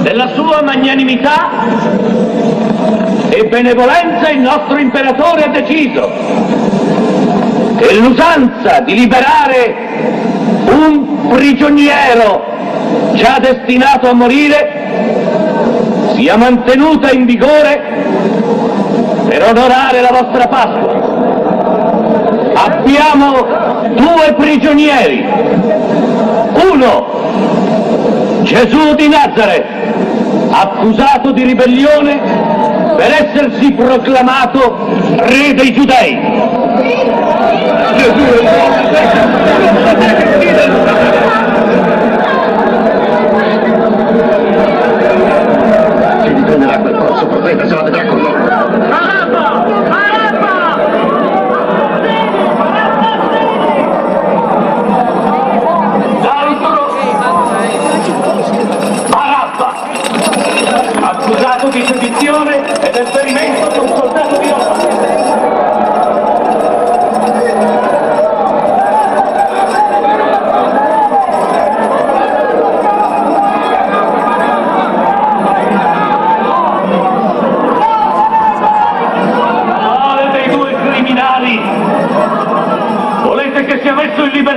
della sua magnanimità e benevolenza il nostro imperatore ha deciso che l'usanza di liberare un prigioniero già destinato a morire sia mantenuta in vigore per onorare la vostra Pasqua. Abbiamo 2 prigionieri. Uno, Gesù di Nazareth, accusato di ribellione per essersi proclamato re dei Giudei. Ci ritornerà quel corso profeta, se la vedrà con loro. Accusato di sedizione e del ferimento di un soldato di Roma. Quale dei 2 criminali volete che sia messo in libertà?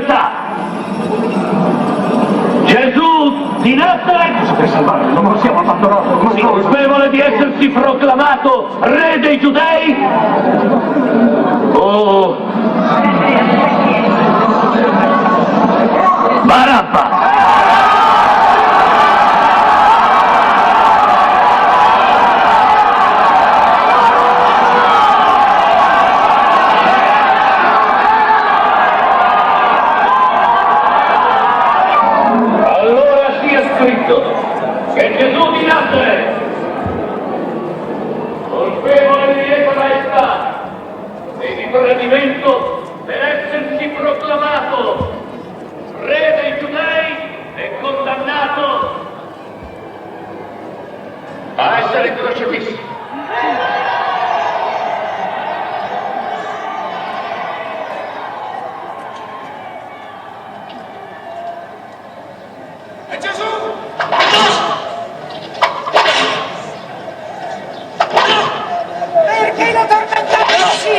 Colpevole di essersi proclamato re dei giudei? Oh! Barabba! Che Gesù di Nazareth, colpevole di lieta maestà e di tradimento per essersi proclamato re dei giudei, è condannato a essere crocifisso. È Gesù! Perché lo tormentate così?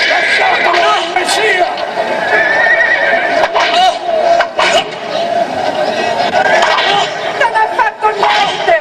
Lasciatelo, Messia! Non ha fatto niente!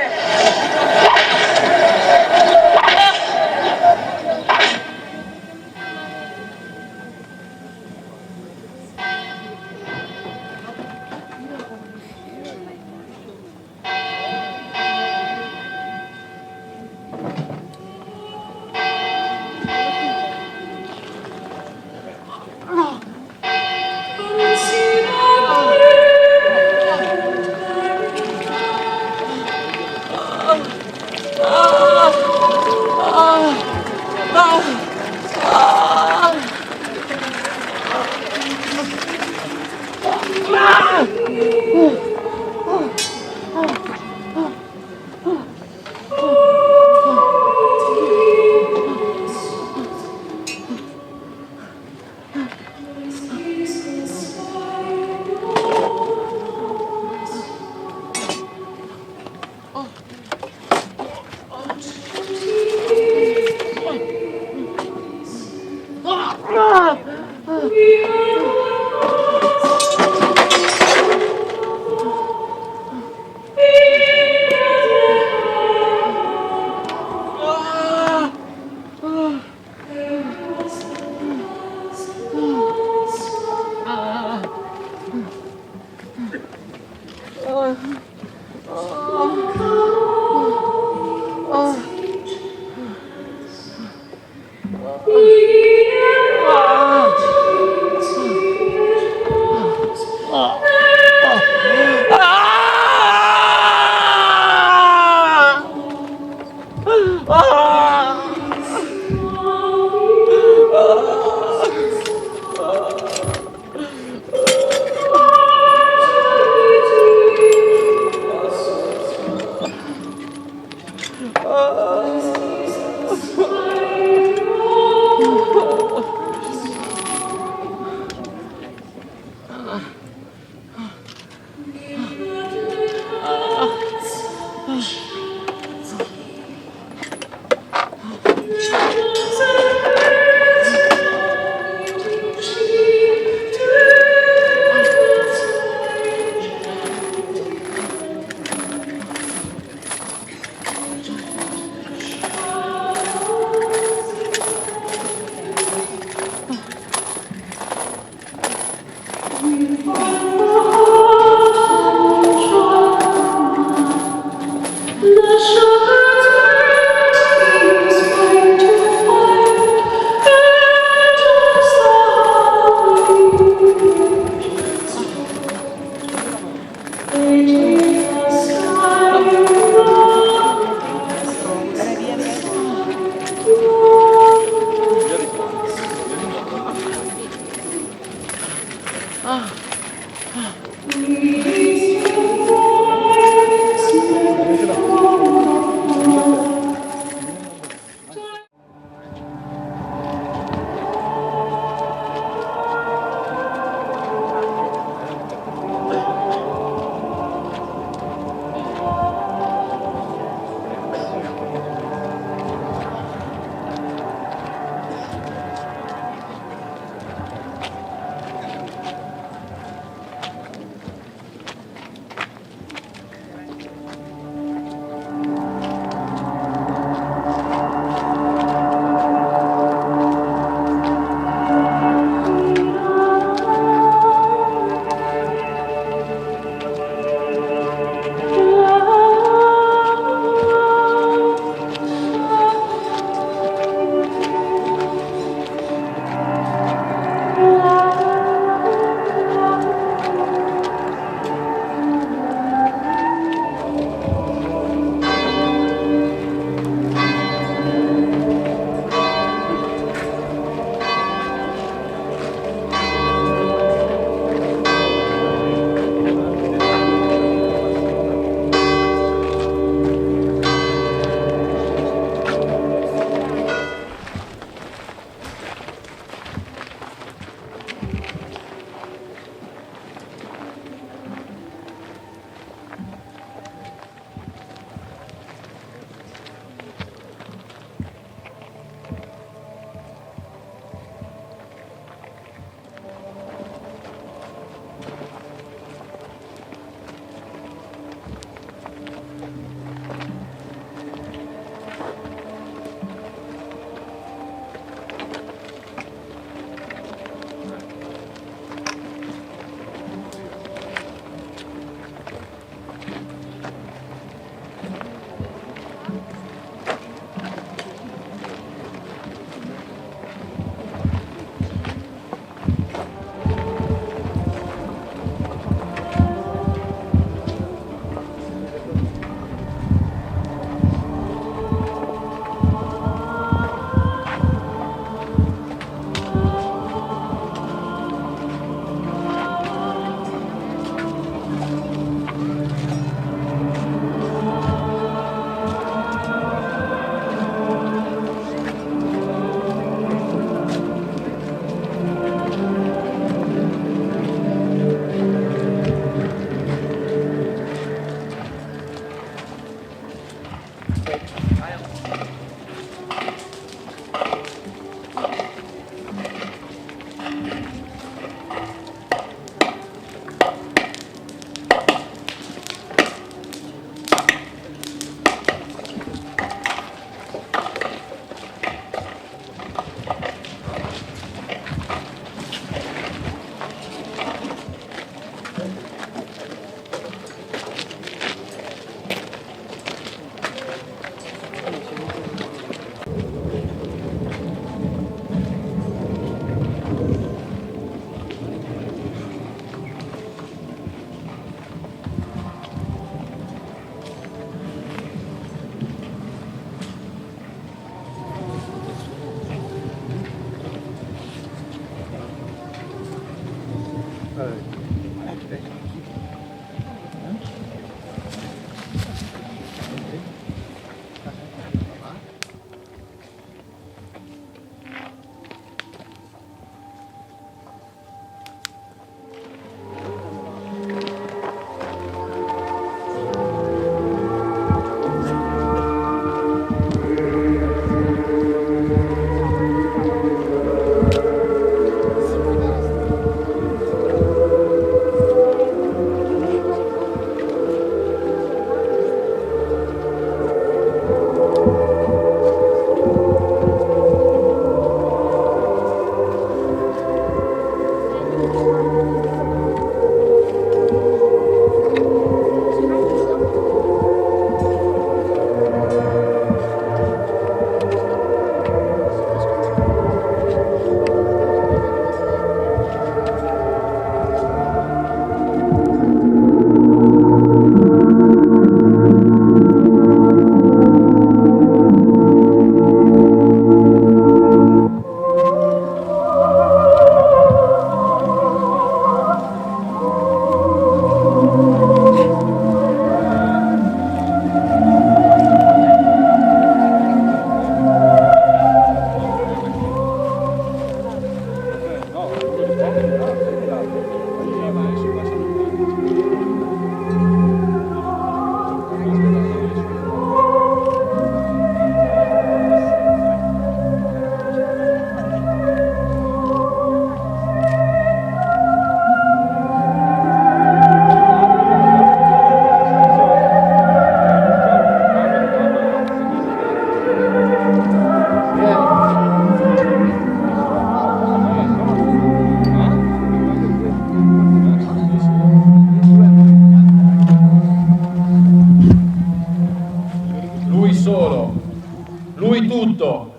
tutto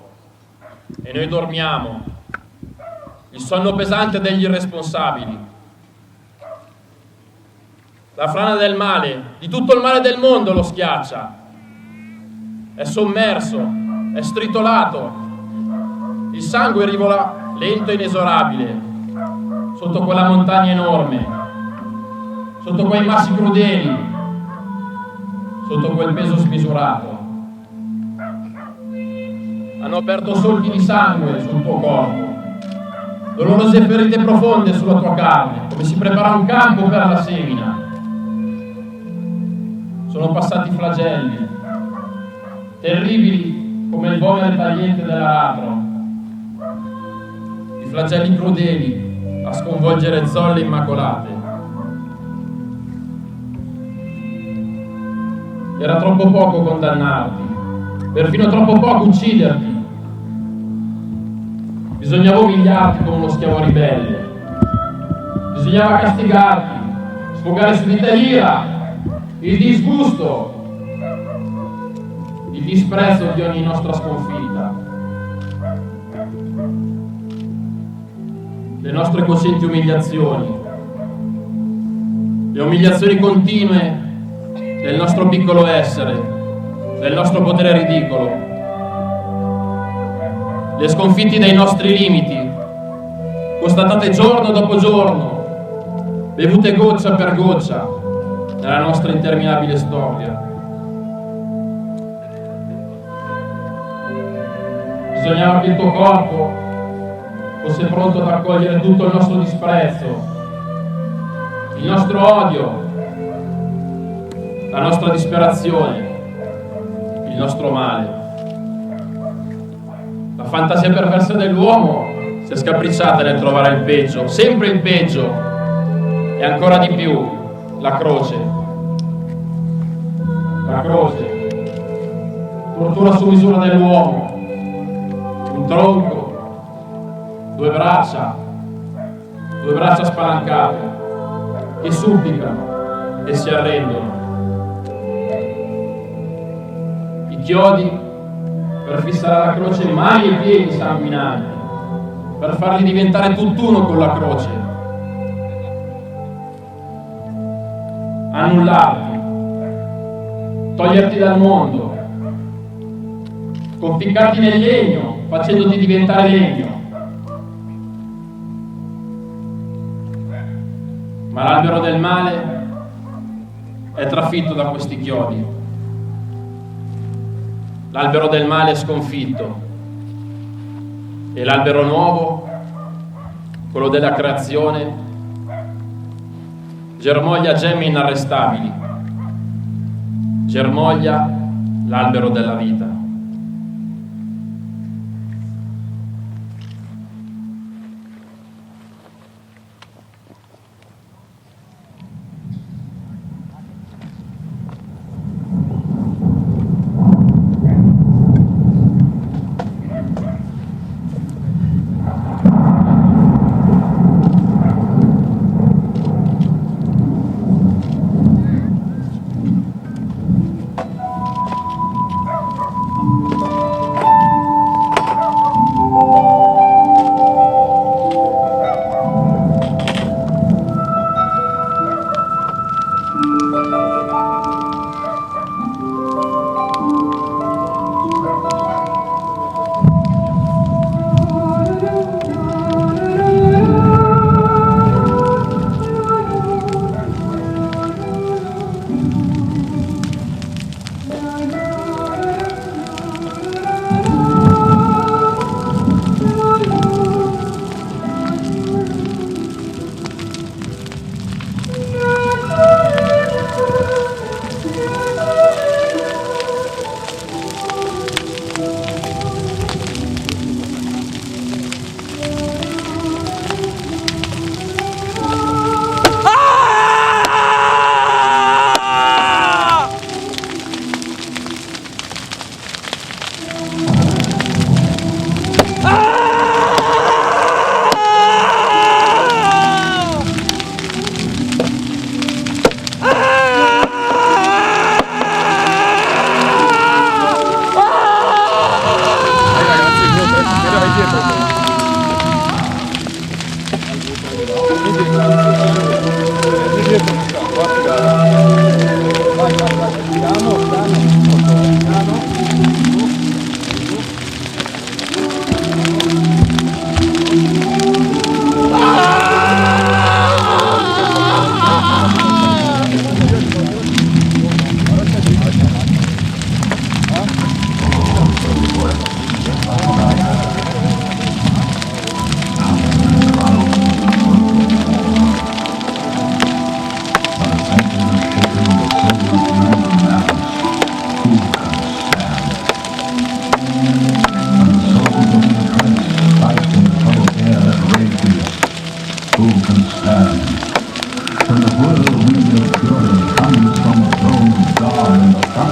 e noi dormiamo, il sonno pesante degli irresponsabili. La frana del male, di tutto il male del mondo lo schiaccia, è sommerso, è stritolato, il sangue rivola lento e inesorabile sotto quella montagna enorme, sotto quei massi crudeli, sotto quel peso smisurato. Hanno aperto solchi di sangue sul tuo corpo, dolorose ferite profonde sulla tua carne, come si prepara un campo per la semina. Sono passati flagelli, terribili come il vomito tagliente dell'aratro, i flagelli crudeli a sconvolgere zolle immacolate. Era troppo poco condannarti, perfino troppo poco ucciderti. Bisognava umiliarti come uno schiavo ribelle, bisognava castigarti, sfogare su di te l'ira, il disgusto, il disprezzo di ogni nostra sconfitta, le nostre coscienti umiliazioni, le umiliazioni continue del nostro piccolo essere, del nostro potere ridicolo, le sconfitte dei nostri limiti, constatate giorno dopo giorno, bevute goccia per goccia nella nostra interminabile storia. Bisognava che il tuo corpo fosse pronto ad accogliere tutto il nostro disprezzo, il nostro odio, la nostra disperazione, il nostro male. La fantasia perversa dell'uomo si è scapricciata nel trovare il peggio, sempre il peggio, e ancora di più, la croce. La croce, tortura su misura dell'uomo, un tronco, due braccia spalancate, che supplicano, che si arrendono. I chiodi per fissare alla croce mani e piedi sanguinanti, per farli diventare tutt'uno con la croce, annullarti, toglierti dal mondo, conficcarti nel legno, facendoti diventare legno. Ma l'albero del male è trafitto da questi chiodi. L'albero del male è sconfitto e l'albero nuovo, quello della creazione, germoglia gemme inarrestabili, germoglia l'albero della vita.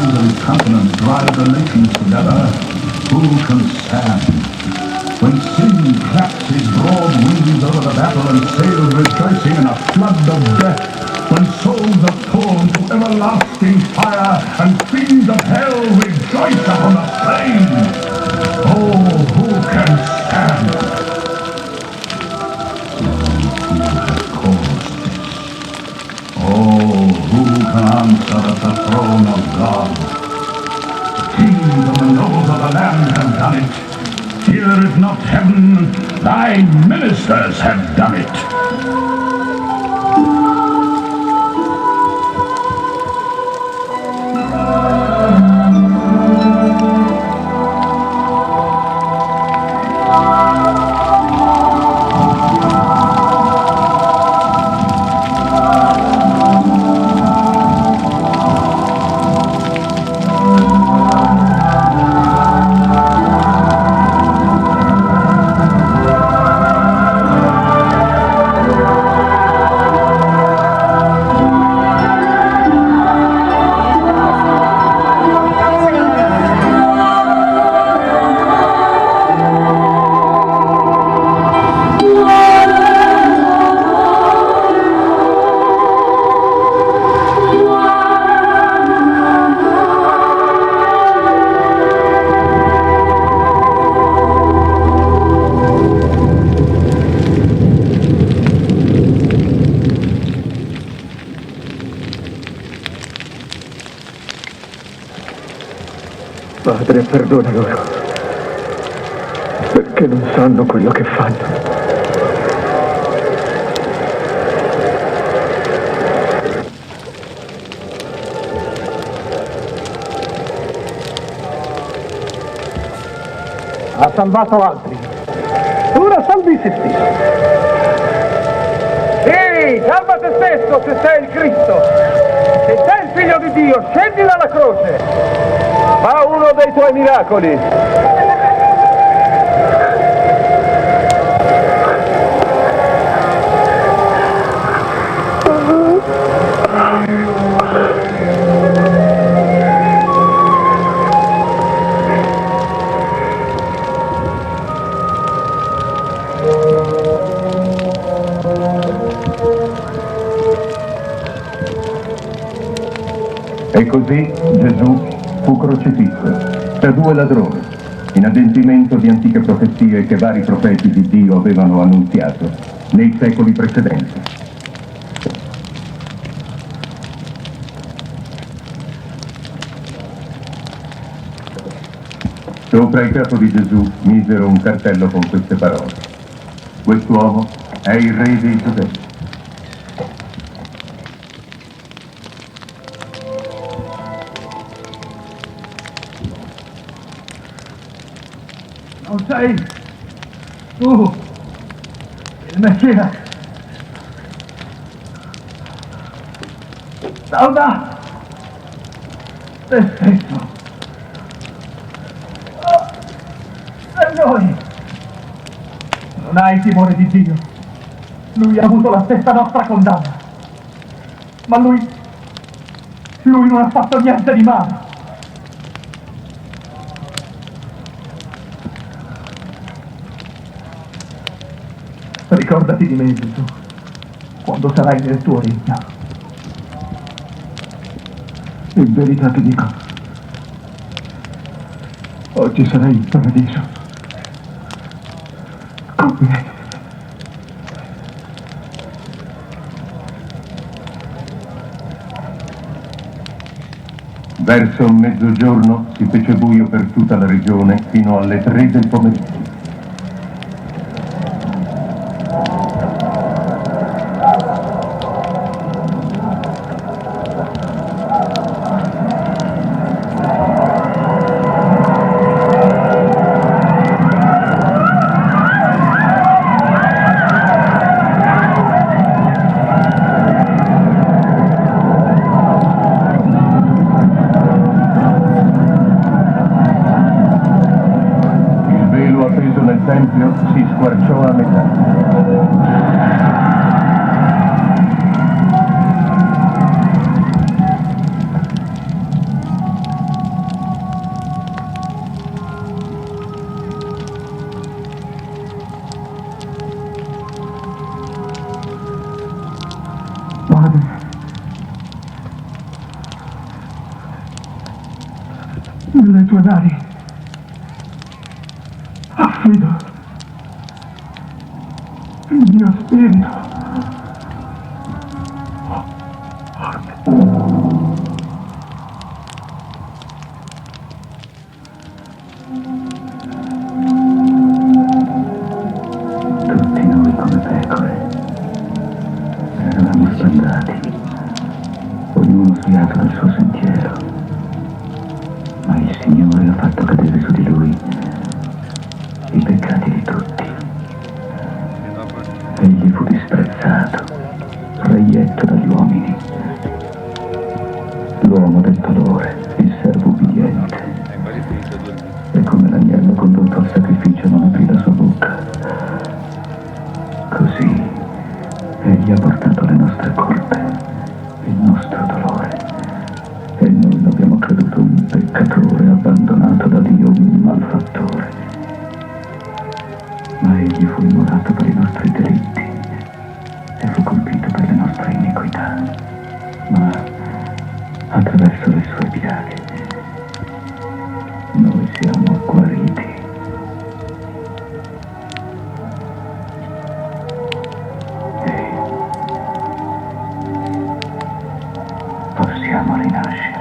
tongues and continents drive the nations together, who can stand? When sin claps his broad wings over the battle and sails rejoicing in a flood of death, when souls are torn to everlasting fire and fiends of hell rejoice upon the plain, oh, who can stand? Who has caused this? Oh, who can answer at the throne of God? The kings and the nobles of the land have done it. Here is not heaven, thy ministers have done it. Padre, perdona loro, perché non sanno quello che fanno. Ha salvato altri. Ora salvi se stesso. Sì, salva te stesso se sei il Cristo. Se sei il figlio di Dio, scendi dalla croce. Fa uno dei tuoi miracoli. E così Gesù fu crocifisso tra due ladroni, in adempimento di antiche profezie che vari profeti di Dio avevano annunziato nei secoli precedenti. Sopra il capo di Gesù misero un cartello con queste parole: quest'uomo è il re dei Giudei. Non sei tu il Messia. Salva te stesso. Per noi. Non hai timore di Dio. Lui ha avuto la stessa nostra condanna. Ma lui non ha fatto niente di male. Ricordati di me, Gesù, quando sarai nel tuo regno. In verità ti dico, oggi sarai in paradiso con me. Verso mezzogiorno si fece buio per tutta la regione fino alle 3 del pomeriggio. Tempio si squarciò a metà. Nelle tue mani affido il mio spirito. Tutti noi come pecore eravamo sbandati, ognuno sviato dal suo sentiero, ma il Signore ha fatto cadere su di lui i peccati di tutti. Egli fu disprezzato, reietto dagli uomini, l'uomo del dolore, il servo ubbidiente. E come l'agnello condotto al sacrificio non aprì la sua bocca, così egli ha portato le nostre colpe, il nostro dolore, e noi l'abbiamo creduto un peccatore abbandonato da Dio, un malfattore. Ma egli fu immolato per i nostri delitti e fu colpito per le nostre iniquità, ma attraverso le sue piaghe noi siamo guariti. E possiamo rinascere.